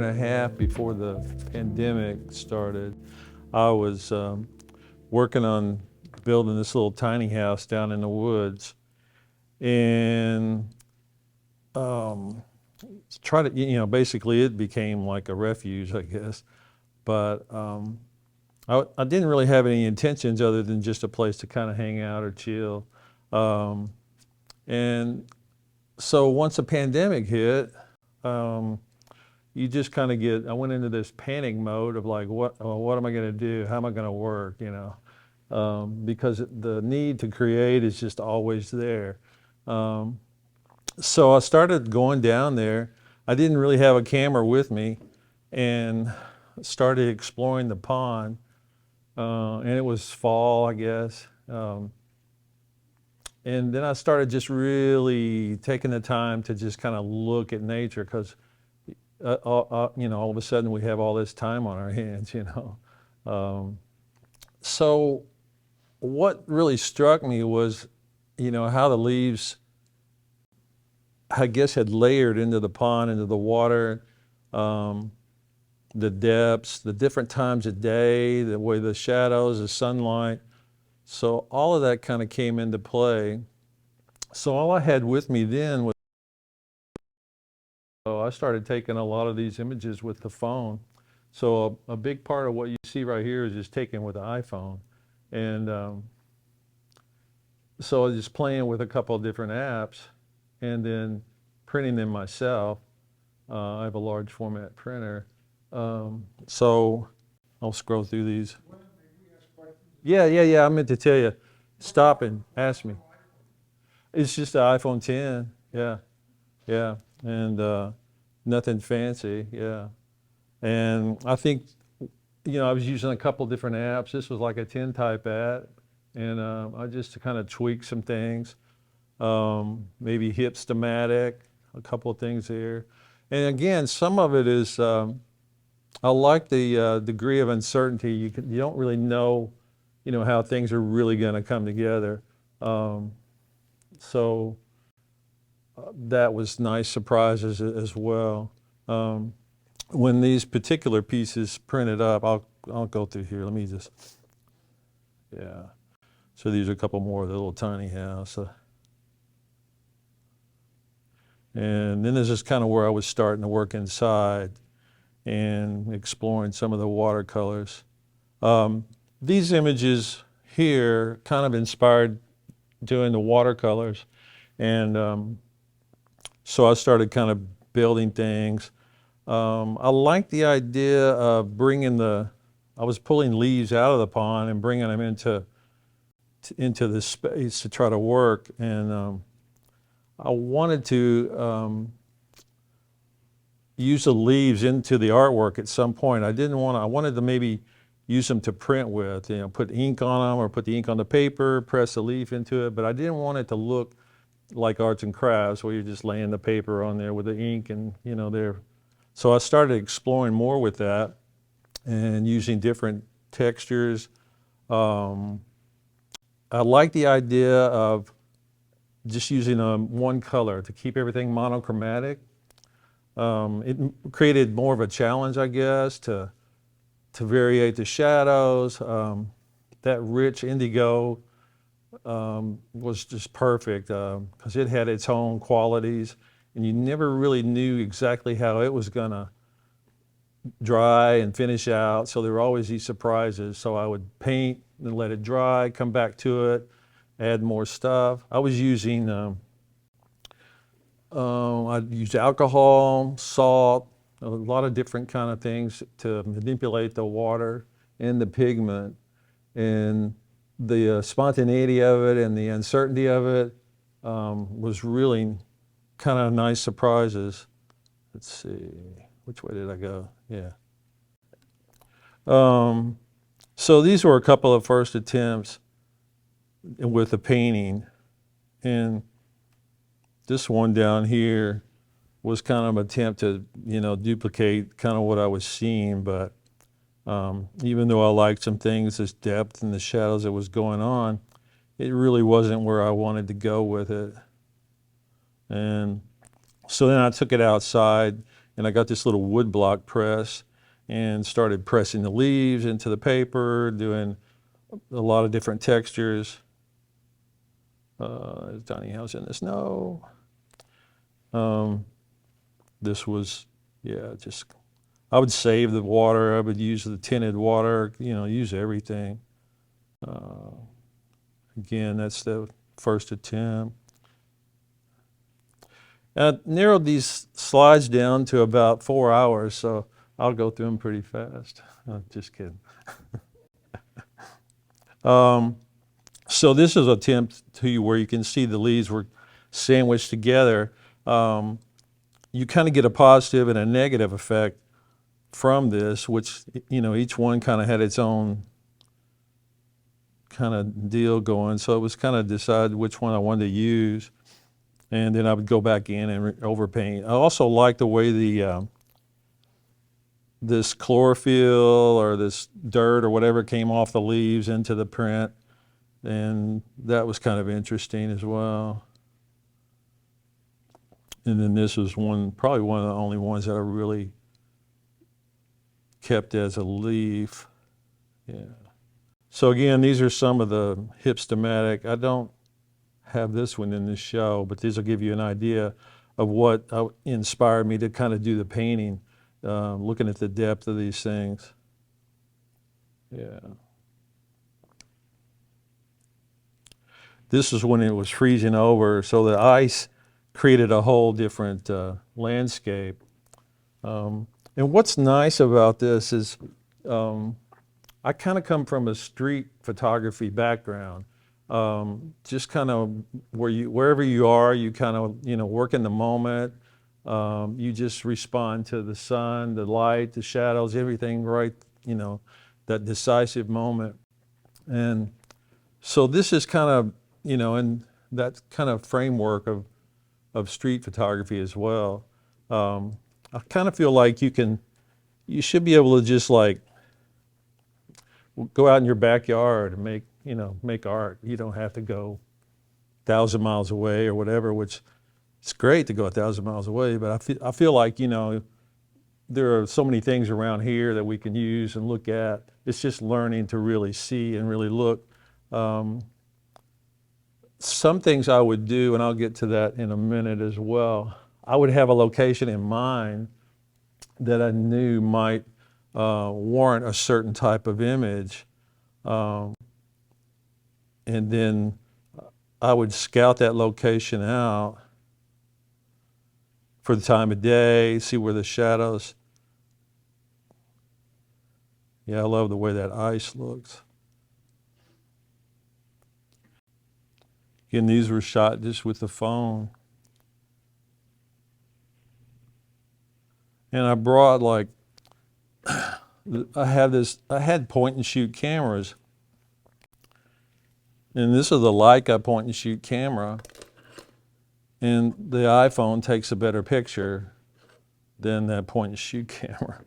and a half before the pandemic started, I was working on building this little tiny house down in the woods, and try to, basically it became like a refuge, I guess. But I didn't really have any intentions other than just a place to kind of hang out or chill. And so once the pandemic hit, you just kind of I went into this panic mode of like, what am I going to do? How am I going to work? Because the need to create is just always there. So I started going down there. I didn't really have a camera with me, and started exploring the pond. And it was fall, I guess. And then I started just really taking the time to just kind of look at nature, because all of a sudden we have all this time on our hands. So what really struck me was, how the leaves, I guess, had layered into the pond, into the water, the depths, the different times of day, the way the shadows, the sunlight. So all of that kind of came into play. So all I had with me then was, I started taking a lot of these images with the phone. So a big part of what you see right here is just taken with the iPhone. And so I was just playing with a couple of different apps and then printing them myself. I have a large format printer. So I'll scroll through these. Yeah, I meant to tell you. Stop and ask me. It's just an iPhone 10. Yeah. And nothing fancy, yeah. And I think, I was using a couple different apps. This was like a 10 type app. And I just kind of tweaked some things. Maybe hip thematic, a couple of things here. And again, some of it is, I like the degree of uncertainty. You don't really know, how things are really going to come together. So that was nice surprises as well. When these particular pieces printed up, I'll go through here. Let me just, yeah. So these are a couple more of the little tiny house. And then this is kind of where I was starting to work inside and exploring some of the watercolors. These images here kind of inspired doing the watercolors. And so I started kind of building things. I like the idea of I was pulling leaves out of the pond and bringing them into this space to try to work. And I wanted to use the leaves into the artwork at some point. I wanted to maybe use them to print with, put ink on them or put the ink on the paper, press a leaf into it, but I didn't want it to look like arts and crafts where you're just laying the paper on there with the ink and, there. So I started exploring more with that and using different textures. I like the idea of just using one color to keep everything monochromatic. It created more of a challenge, I guess, to variate the shadows. That rich indigo was just perfect because it had its own qualities, and you never really knew exactly how it was gonna dry and finish out. So there were always these surprises. So I would paint and let it dry, come back to it, add more stuff. I was using, I'd use alcohol, salt, a lot of different kind of things to manipulate the water and the pigment. And the spontaneity of it and the uncertainty of it was really kind of nice surprises. Let's see, which way did I go? Yeah. So these were a couple of first attempts with the painting. And this one down here was kind of an attempt to, duplicate kind of what I was seeing. But even though I liked some things, this depth and the shadows that was going on, it really wasn't where I wanted to go with it. And so then I took it outside and I got this little wood block press and started pressing the leaves into the paper, doing a lot of different textures. Is Donnie House in this? No. This was, yeah, just, I would save the water. I would use the tinted water, use everything. Again, that's the first attempt. I narrowed these slides down to about 4 hours, so I'll go through them pretty fast. Just kidding. So this is an attempt to where you can see the leaves were sandwiched together. You kind of get a positive and a negative effect from this, which, each one kind of had its own kind of deal going. So it was kind of decide which one I wanted to use. And then I would go back in and overpaint. I also like the way this chlorophyll or this dirt or whatever came off the leaves into the print. And that was kind of interesting as well. And then this was probably one of the only ones that I really kept as a leaf. Yeah. So again, these are some of the hips thematic. I don't have this one in this show, but these will give you an idea of what inspired me to kind of do the painting, looking at the depth of these things. Yeah. This is when it was freezing over, so the ice created a whole different landscape. And what's nice about this is I kind of come from a street photography background. Just kind of wherever you are, you kind of, work in the moment. You just respond to the sun, the light, the shadows, everything right, that decisive moment. And so this is kind of, in that kind of framework of street photography as well. I kind of feel like you should be able to just like go out in your backyard and make art. You don't have to go 1,000 miles away or whatever, which it's great to go 1,000 miles away, but I feel like, there are so many things around here that we can use and look at. It's just learning to really see and really look. Some things I would do, and I'll get to that in a minute as well, I would have a location in mind that I knew might warrant a certain type of image. And then I would scout that location out for the time of day, see where the shadows. Yeah, I love the way that ice looks. Again, these were shot just with the phone. And I brought I had point and shoot cameras. And this is the Leica point and shoot camera. And the iPhone takes a better picture than that point and shoot camera.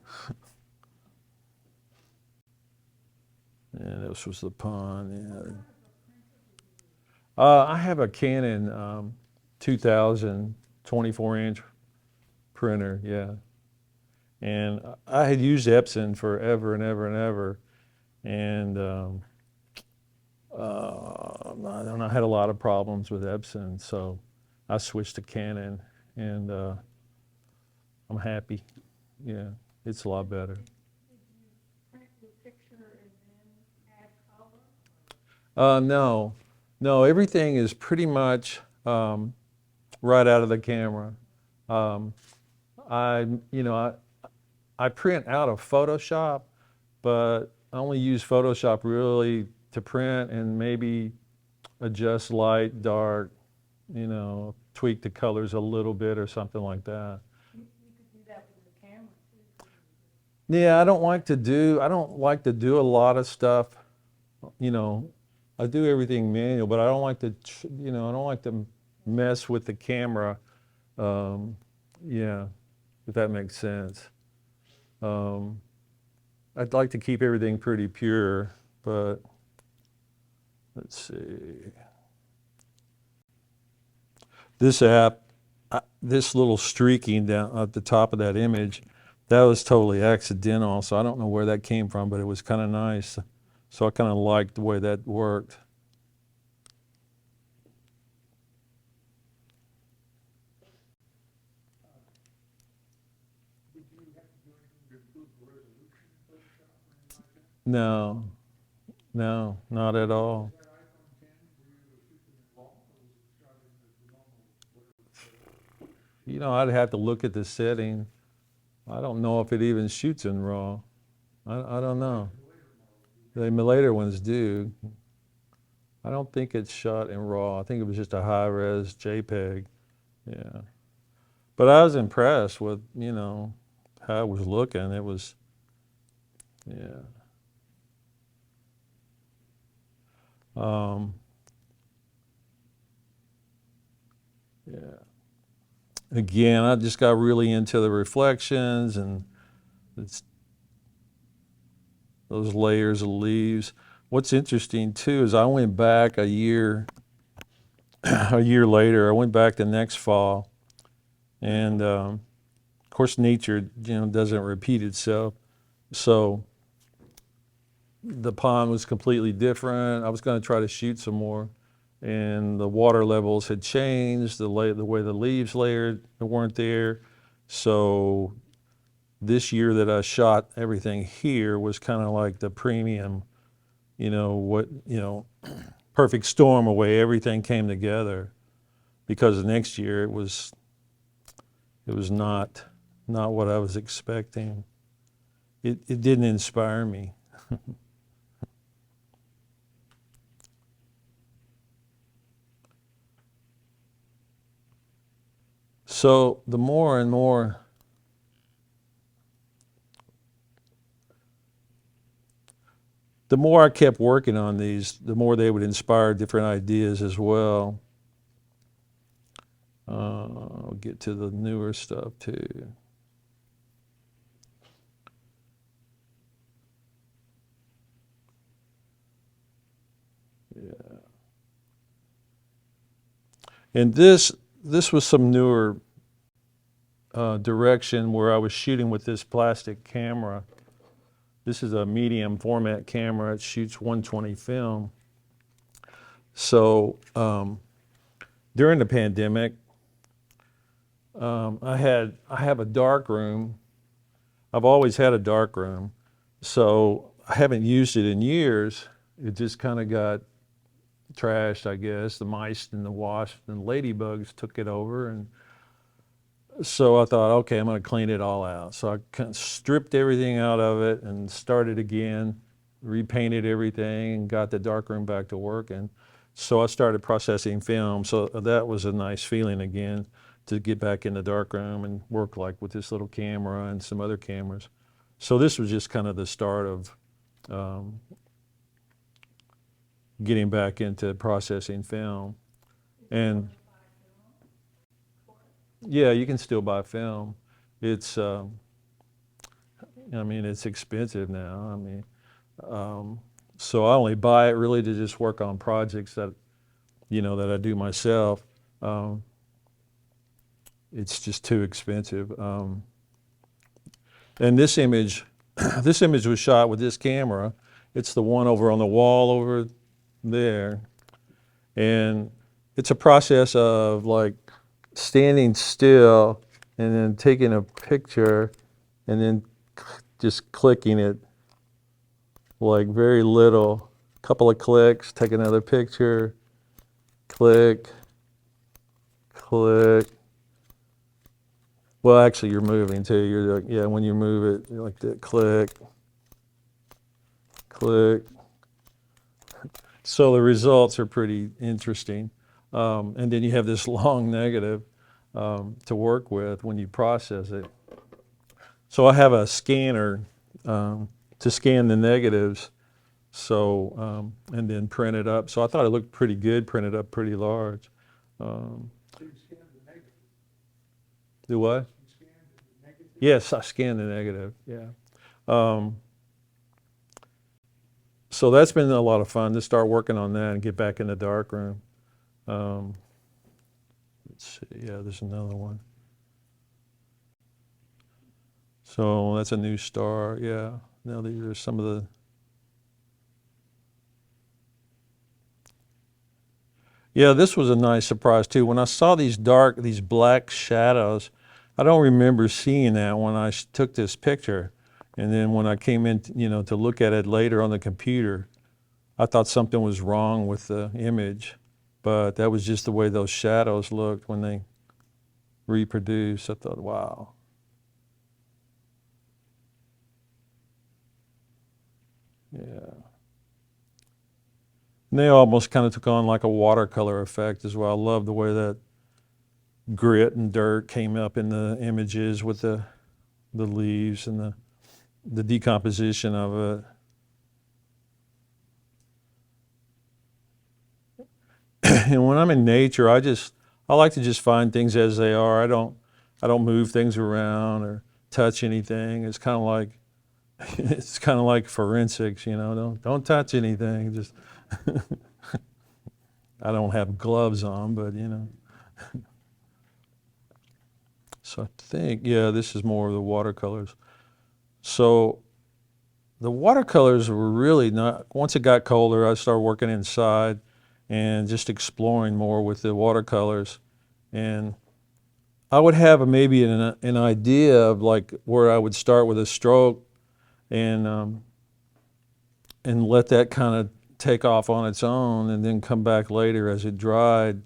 And this was the pond, yeah. I have a Canon 2000 24-inch printer, yeah. And I had used Epson forever and ever and ever. And I don't know, I had a lot of problems with Epson, so I switched to Canon, and I'm happy. Yeah, it's a lot better. No, everything is pretty much right out of the camera. I print out of Photoshop, but I only use Photoshop really to print and maybe adjust light, dark, tweak the colors a little bit or something like that. You could do that with the camera too. Yeah, I don't like to do a lot of stuff. I do everything manual, but I don't like to mess with the camera. Yeah, if that makes sense. I'd like to keep everything pretty pure, but let's see. This app this little streaking down at the top of that image, that was totally accidental. So I don't know where that came from, but it was kind of nice. So I kind of liked the way that worked. No, no, not at all. You know, I'd have to look at the setting. I don't know if it even shoots in RAW. I don't know. The later ones do. I don't think it's shot in RAW. I think it was just a high-res JPEG. Yeah. But I was impressed with, you know, how it was looking. It was, yeah. Um, yeah. Again, I just got really into the reflections and it's those layers of leaves. What's interesting too is I went back a year, a year later. I went back the next fall, and of course, nature, you know, doesn't repeat itself. So the pond was completely different. I was going to try to shoot some more, and the water levels had changed. The way the leaves layered weren't there. So this year that I shot everything here was kind of like the premium, you know, perfect storm, a way everything came together. Because the next year it was not what I was expecting. It didn't inspire me. So the more and more I kept working on these, the more they would inspire different ideas as well. I'll get to the newer stuff too. Yeah. And this was some newer direction where I was shooting with this plastic camera. This is a medium format camera. It shoots 120 film. So during the pandemic, I have a dark room. I've always had a dark room, so I haven't used it in years. It just kind of got trashed, I guess. The mice and the wasps and ladybugs took it over, and so I thought, okay, I'm going to clean it all out. So I kind of stripped everything out of it and started again, repainted everything, and got the darkroom back to working. So I started processing film. So that was a nice feeling again, to get back in the darkroom and work like with this little camera and some other cameras. So this was just kind of the start of getting back into processing film. And yeah, you can still buy film. It's, I mean, it's expensive now. I mean, so I only buy it really to just work on projects that, you know, that I do myself. It's just too expensive. And this image, this image was shot with this camera. It's the one over on the wall over there. And it's a process of like standing still and then taking a picture and then just clicking it, like very little, couple of clicks, take another picture, click, click. Well, actually you're moving too. You're like, yeah, when you move it, you're like that, click, click. So the results are pretty interesting. And then you have this long negative to work with when you process it. So I have a scanner to scan the negatives, so and then print it up. So I thought it looked pretty good, printed up pretty large. So you scan the negative. Do what? You scan the negative. Yes, I scanned the negative. Yeah. So that's been a lot of fun to start working on that and get back in the darkroom. Let's see, yeah, there's another one. So that's a new star, yeah. Now these are some of the, yeah, this was a nice surprise too. When I saw these black shadows, I don't remember seeing that when I took this picture. And then when I came in, to look at it later on the computer, I thought something was wrong with the image, but that was just the way those shadows looked when they reproduced. I thought, wow. Yeah. And they almost kind of took on like a watercolor effect as well. I love the way that grit and dirt came up in the images with the leaves and the decomposition of it. And when I'm in nature, I like to just find things as they are. I don't move things around or touch anything. It's kind of like forensics, Don't touch anything. Just I don't have gloves on, but So I think, yeah, this is more of the watercolors. So the watercolors were really not, once it got colder, I started working inside and just exploring more with the watercolors. And I would have maybe an idea of like where I would start with a stroke and let that kind of take off on its own and then come back later as it dried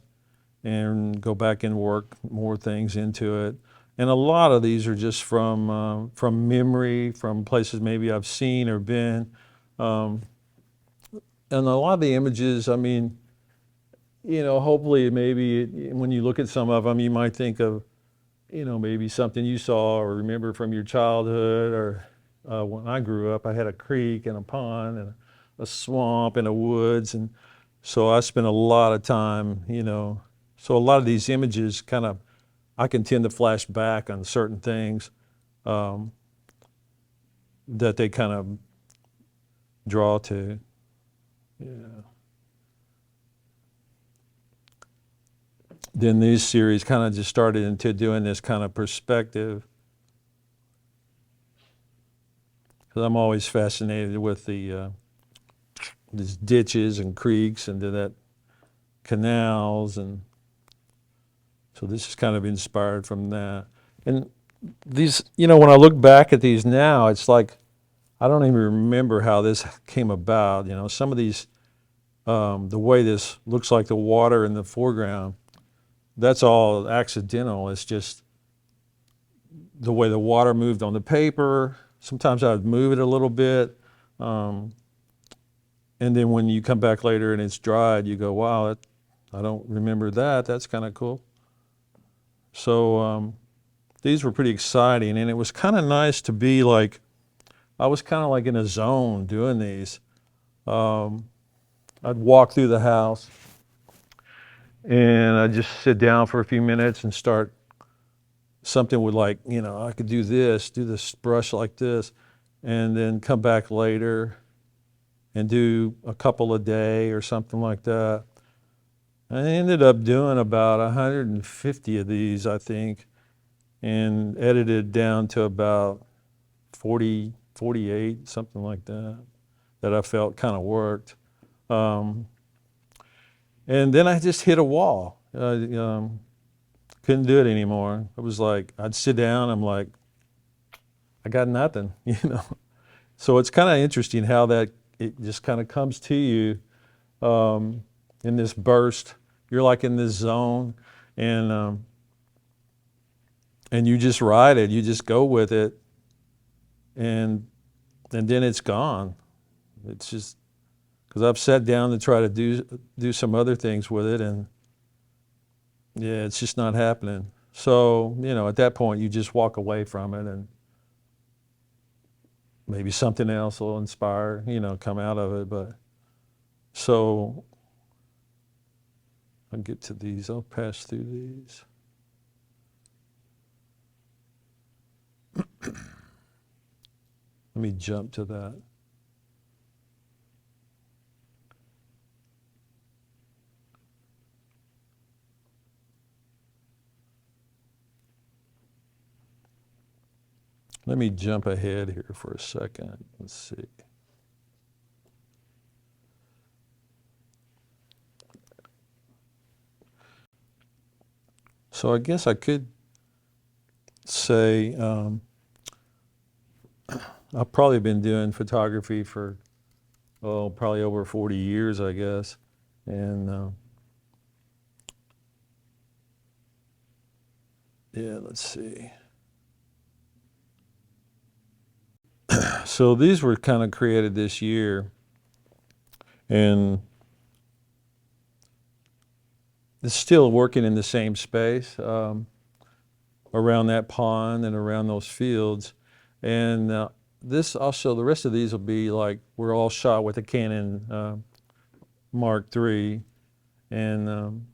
and go back and work more things into it. And a lot of these are just from memory, from places maybe I've seen or been. And a lot of the images, I mean, hopefully maybe when you look at some of them, you might think of, maybe something you saw or remember from your childhood. Or when I grew up, I had a creek and a pond and a swamp and a woods. And so I spent a lot of time, so a lot of these images I can tend to flash back on certain things that they kind of draw to. Yeah. Then these series kind of just started into doing this kind of perspective. Because I'm always fascinated with these ditches and creeks and that canals, and so this is kind of inspired from that. And these, when I look back at these now, it's like I don't even remember how this came about. Some of these, the way this looks like the water in the foreground, that's all accidental. It's just the way the water moved on the paper. Sometimes I would move it a little bit. And then when you come back later and it's dried, you go, wow, I don't remember that. That's kind of cool. So these were pretty exciting. And it was kind of nice to be like, I was kind of like in a zone doing these. I'd walk through the house and I'd just sit down for a few minutes and start something with like, I could do this brush like this, and then come back later and do a couple a day or something like that. I ended up doing about 150 of these, I think, and edited down to about 40, 48, something like that I felt kind of worked. And then I just hit a wall. Couldn't do it anymore. It was like, I'd sit down, I'm like, I got nothing, So it's kind of interesting how it just kind of comes to you in this burst. You're like in this zone, and you just ride it. You just go with it, and then it's gone. It's just because I've sat down to try to do some other things with it, and yeah, it's just not happening. So at that point, you just walk away from it, and maybe something else will inspire, come out of it. But so I'll get to these. I'll pass through these. Let me jump to that. Let me jump ahead here for a second. Let's see. So I guess I could say I've probably been doing photography for, probably over 40 years, I guess. And yeah, let's see. So these were kind of created this year, and it's still working in the same space around that pond and around those fields. And this also, the rest of these will be like, we're all shot with a Canon Mark III and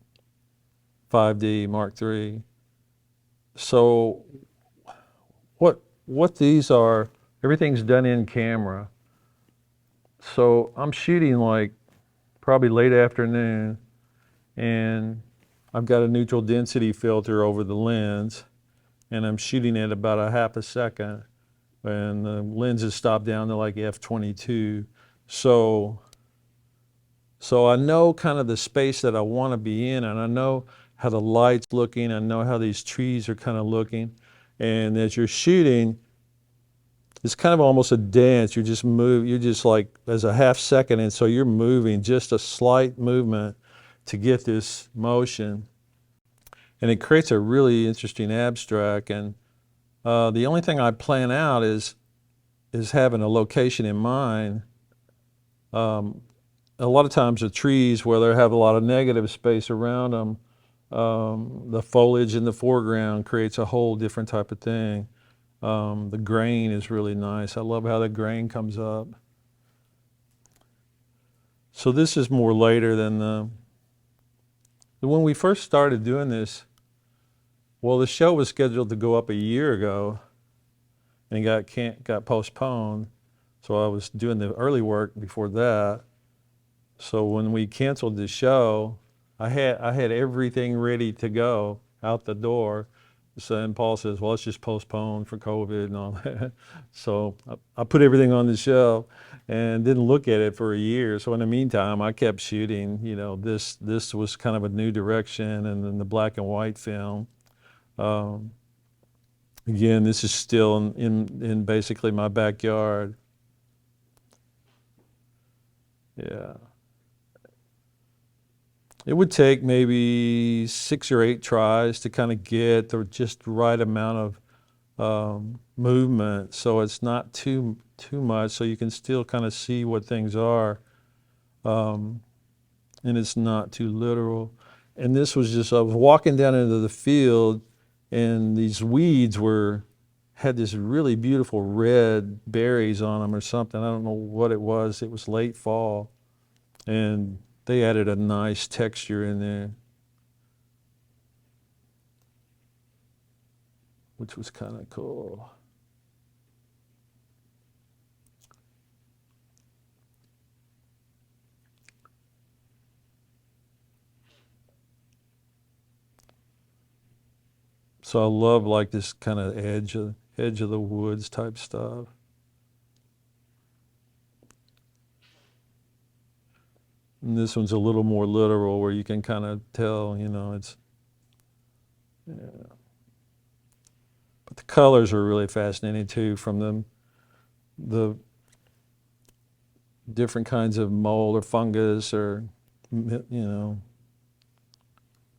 5D Mark III. So what these are, everything's done in camera. So I'm shooting like probably late afternoon, and I've got a neutral density filter over the lens, and I'm shooting at about a half a second, and the lens is stopped down to like f/22. So I know kind of the space that I want to be in, and I know how the light's looking, I know how these trees are kind of looking. And as you're shooting, it's kind of almost a dance. You're just like, there's a half second, and so you're moving, just a slight movement to get this motion. And it creates a really interesting abstract. And the only thing I plan out is having a location in mind. A lot of times the trees, where they have a lot of negative space around them, the foliage in the foreground creates a whole different type of thing. The grain is really nice. I love how the grain comes up. So this is more later than when we first started doing this. Well, the show was scheduled to go up a year ago, and got postponed. So I was doing the early work before that. So when we canceled the show, I had everything ready to go out the door. So, and Paul says, well, let's just postpone for COVID and all that. So I put everything on the shelf and didn't look at it for a year. So in the meantime, I kept shooting. This was kind of a new direction, and then the black and white film. Again, this is still in basically my backyard. Yeah. It would take maybe 6 or 8 tries to kind of get the just right amount of movement, so it's not too much, so you can still kind of see what things are, and it's not too literal. And this was just, I was walking down into the field, and these weeds had this really beautiful red berries on them or something. I don't know what it was. It was late fall, and they added a nice texture in there, which was kind of cool. So I love like this kind of edge of the woods type stuff. And this one's a little more literal, where you can kind of tell, it's, yeah. But the colors are really fascinating too, from the different kinds of mold or fungus, or, yeah.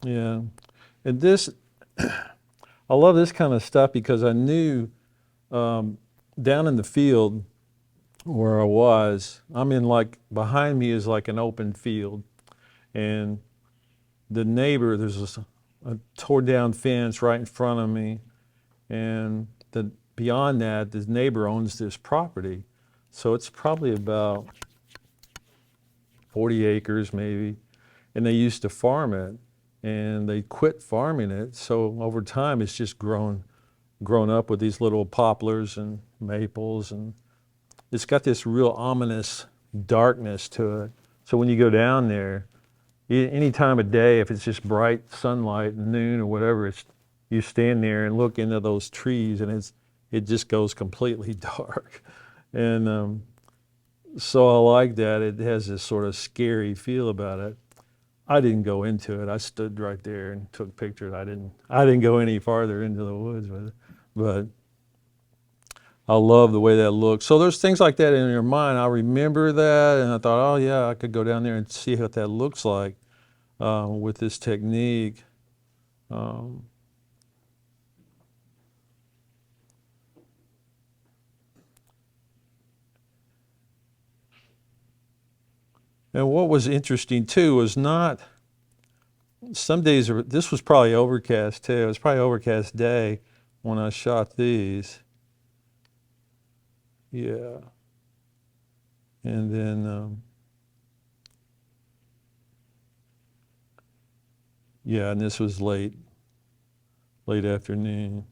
And this, I love this kind of stuff because I knew down in the field where I was, behind me is like an open field, and the neighbor, there's a tore down fence right in front of me, and beyond that, the neighbor owns this property. So it's probably about 40 acres maybe, and they used to farm it, and they quit farming it. So over time, it's just grown up with these little poplars and maples, and it's got this real ominous darkness to it. So when you go down there, any time of day, if it's just bright sunlight, noon or whatever, you stand there and look into those trees, and it just goes completely dark. And so I like that. It has this sort of scary feel about it. I didn't go into it. I stood right there and took pictures. I didn't go any farther into the woods with it. But I love the way that looks. So there's things like that in your mind. I remember that, and I thought, oh yeah, I could go down there and see what that looks like with this technique. Um, and what was interesting too was not, some days, this was probably overcast too. It was probably overcast day when I shot these. Yeah. And then, yeah, and this was late afternoon.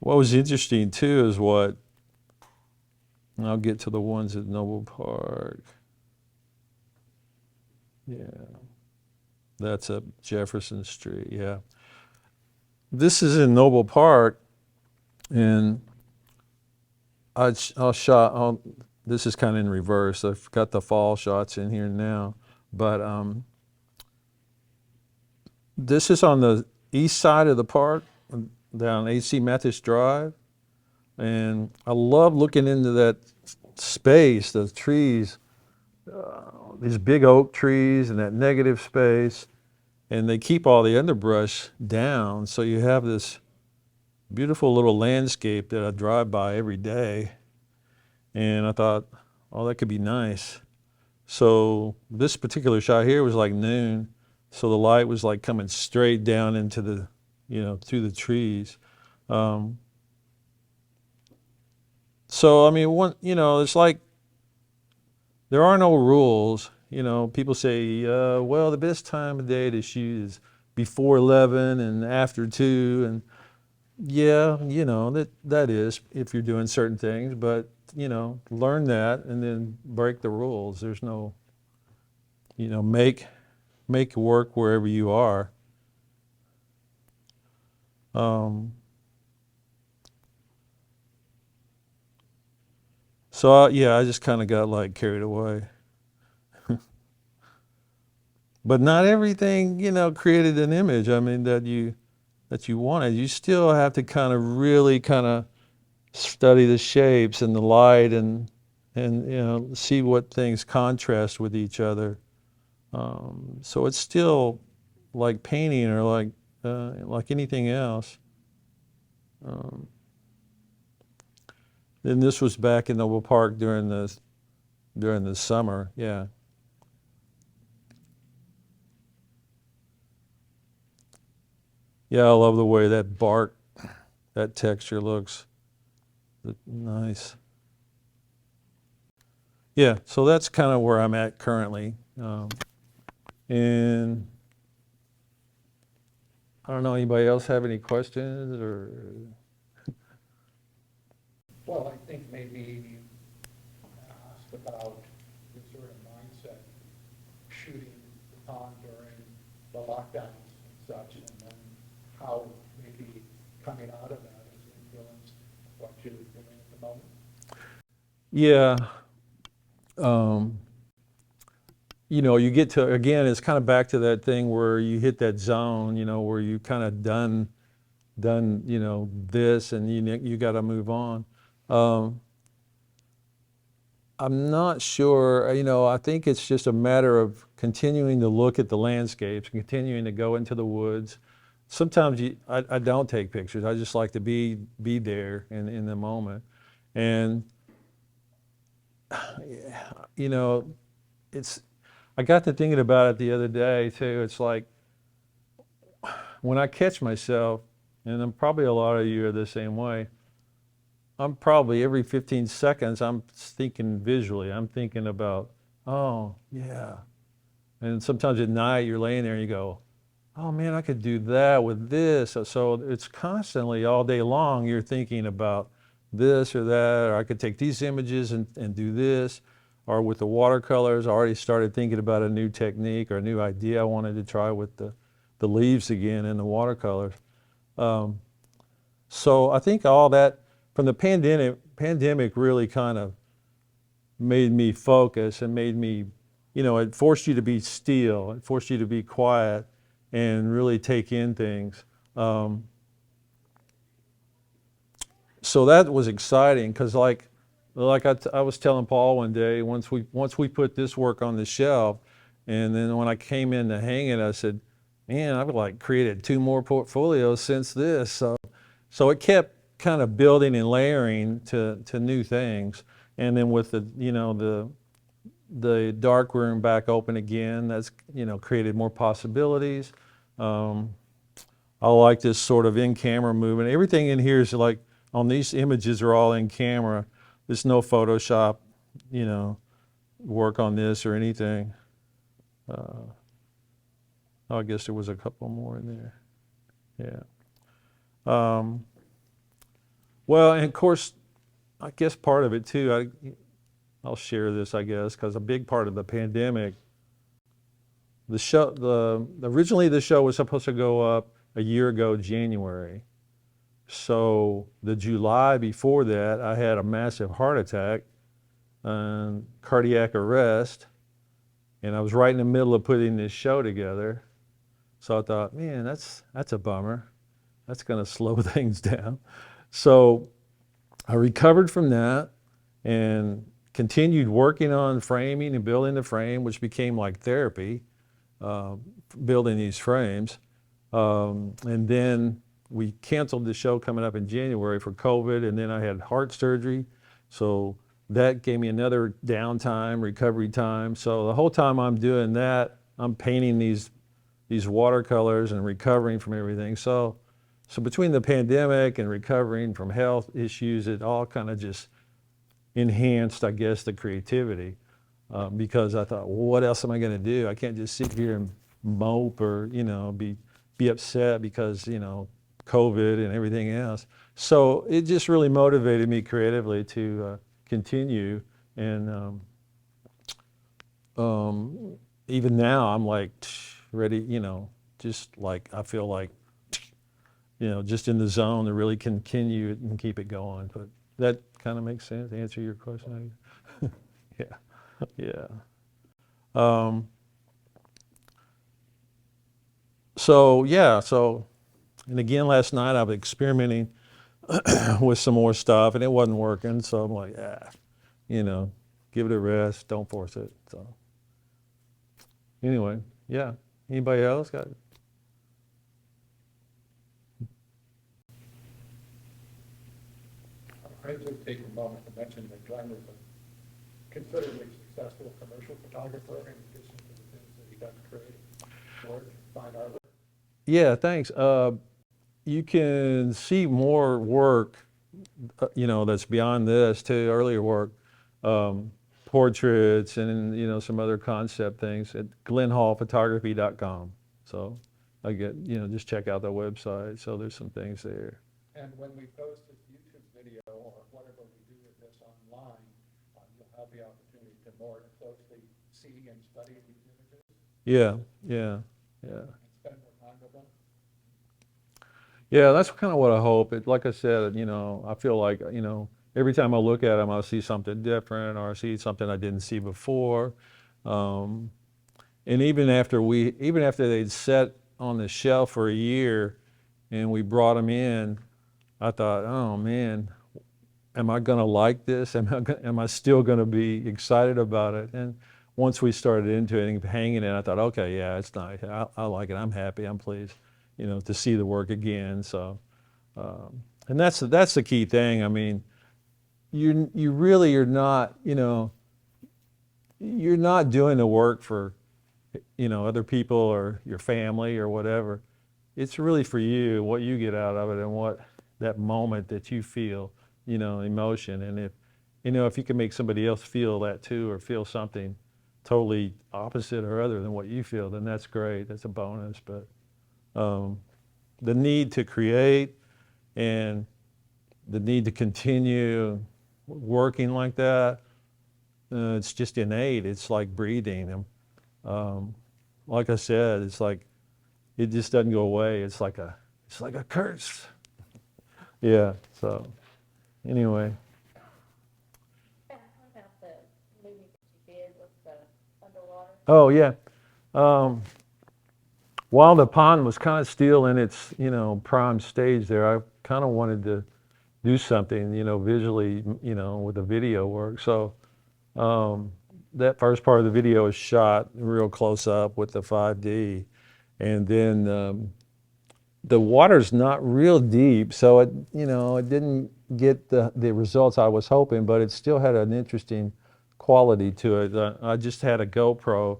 What was interesting too is what, and I'll get to the ones at Noble Park. Yeah, that's up Jefferson Street, yeah. This is in Noble Park, and this is kind of in reverse. I've got the fall shots in here now, but this is on the east side of the park, down AC Methodist Drive, and I love looking into that space, those trees, these big oak trees and that negative space, and they keep all the underbrush down, so you have this beautiful little landscape that I drive by every day. And I thought, oh, that could be nice. So this particular shot here was like noon, so the light was like coming straight down into the, through the trees. So I mean, it's like there are no rules. People say, well, the best time of day to shoot is before 11 and after 2, and yeah, that is if you're doing certain things, but learn that and then break the rules. There's no, make work wherever you are. So yeah, I just kind of got like carried away. But not everything, created an image. I mean, that you wanted. You still have to kind of really kind of study the shapes and the light and see what things contrast with each other. So it's still like painting or like anything else. And this was back in Noble Park during the summer, yeah. Yeah, I love the way that bark, that texture looks nice. Yeah, so that's kind of where I'm at currently. And I don't know, anybody else have any questions or? Well, I think maybe ask about the sort of mindset shooting the pond during the lockdowns and such, and then how maybe coming out of that has influenced what you're doing at the moment. Yeah. You get to, again, it's kind of back to that thing where you hit that zone, where you kind of done, this and you got to move on. I'm not sure, I think it's just a matter of continuing to look at the landscapes, continuing to go into the woods. Sometimes I don't take pictures. I just like to be there in the moment. And, I got to thinking about it the other day too. It's like when I catch myself, and I'm probably a lot of you are the same way, I'm probably every 15 seconds, I'm thinking visually. I'm thinking about, oh, yeah. And sometimes at night you're laying there and you go, oh man, I could do that with this. So it's constantly all day long you're thinking about this or that, or I could take these images and do this. Or with the watercolors, I already started thinking about a new technique or a new idea I wanted to try with the leaves again and the watercolors. So I think all that from the pandemic really kind of made me focus and made me, it forced you to be still, it forced you to be quiet and really take in things. So that was exciting because like I was telling Paul one day, once we put this work on the shelf, and then when I came in to hang it, I said, man, I've like created 2 more portfolios since this. So it kept kind of building and layering to new things. And then with the dark room back open again, that's, created more possibilities. I like this sort of in-camera movement. Everything in here is like, on these images are all in camera. There's no Photoshop, work on this or anything. I guess there was a couple more in there. Yeah. Well, and of course, I guess part of it too, I'll share this, I guess, because a big part of the pandemic, originally the show was supposed to go up a year ago, January. So the July before that, I had a massive heart attack and cardiac arrest, and I was right in the middle of putting this show together. So I thought, man, that's a bummer. That's going to slow things down. So I recovered from that and continued working on framing and building the frame, which became like therapy, building these frames. And then we canceled the show coming up in January for COVID, and then I had heart surgery. So that gave me another downtime, recovery time. So the whole time I'm doing that, I'm painting these watercolors and recovering from everything. So between the pandemic and recovering from health issues, it all kind of just enhanced, I guess, the creativity. Because I thought, well, what else am I going to do? I can't just sit here and mope or, be upset because, COVID and everything else. So it just really motivated me creatively to continue. And even now I'm like ready, just like I feel like, just in the zone to really continue it and keep it going. But that kind of makes sense to answer your question. Yeah. Yeah. So, and again, last night I was experimenting with some more stuff and it wasn't working. So I'm like, give it a rest. Don't force it. So anyway, yeah. Anybody else got it? I would take a moment to mention that Glenn is a considerably successful commercial photographer in addition to the things that he does create work, fine art. Yeah, thanks. You can see more work, that's beyond this too, earlier work, portraits and, some other concept things at glennhallphotography.com. So I get, just check out the website. So there's some things there. And when we post this YouTube video or whatever we do with this online, you'll have the opportunity to more closely see and study these images. Yeah. And spend more time with them. Yeah, that's kind of what I hope. Like I said, I feel like, every time I look at them, I'll see something different or I see something I didn't see before. And even after they'd sat on the shelf for a year and we brought them in, I thought, oh man, am I going to like this? Am I still going to be excited about it? And once we started into it and hanging it, I thought, okay, yeah, it's nice. I like it. I'm happy. I'm pleased, to see the work again. So, and that's the key thing. I mean, you really are not, you're not doing the work for, other people or your family or whatever. It's really for you, what you get out of it and what that moment that you feel, emotion. And if you can make somebody else feel that too, or feel something totally opposite or other than what you feel, then that's great. That's a bonus. But the need to create and the need to continue working like that, it's just innate. It's like breathing. Like I said, it's like, it just doesn't go away. It's like a curse. Yeah, so anyway. What about the movie that you did with the underwater? Oh, yeah. While the pond was kind of still in its, prime stage there, I kind of wanted to do something, visually, with the video work. So that first part of the video is shot real close up with the 5D. And then the water's not real deep, so it didn't get the results I was hoping, but it still had an interesting quality to it. I just had a GoPro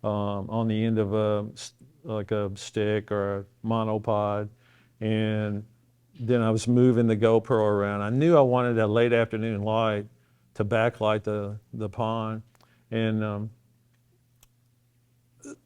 on the end of like a stick or a monopod, and then I was moving the GoPro around. I knew I wanted a late afternoon light to backlight the pond, and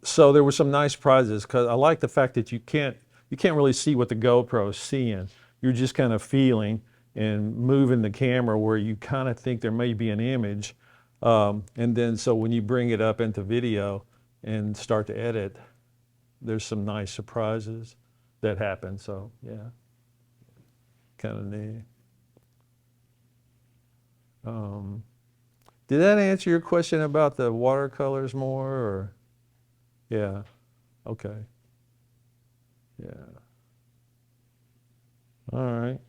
so there were some nice prizes because I like the fact that you can't really see what the GoPro is seeing. You're just kind of feeling and moving the camera where you kind of think there may be an image, and then so when you bring it up into video and start to edit, there's some nice surprises that happen. So yeah, kind of neat. Did that answer your question about the watercolors more, or? Yeah, okay. Yeah. All right.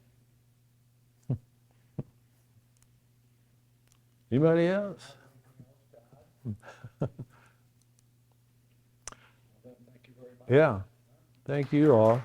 Anybody else? Thank you very much. Yeah. Thank you all.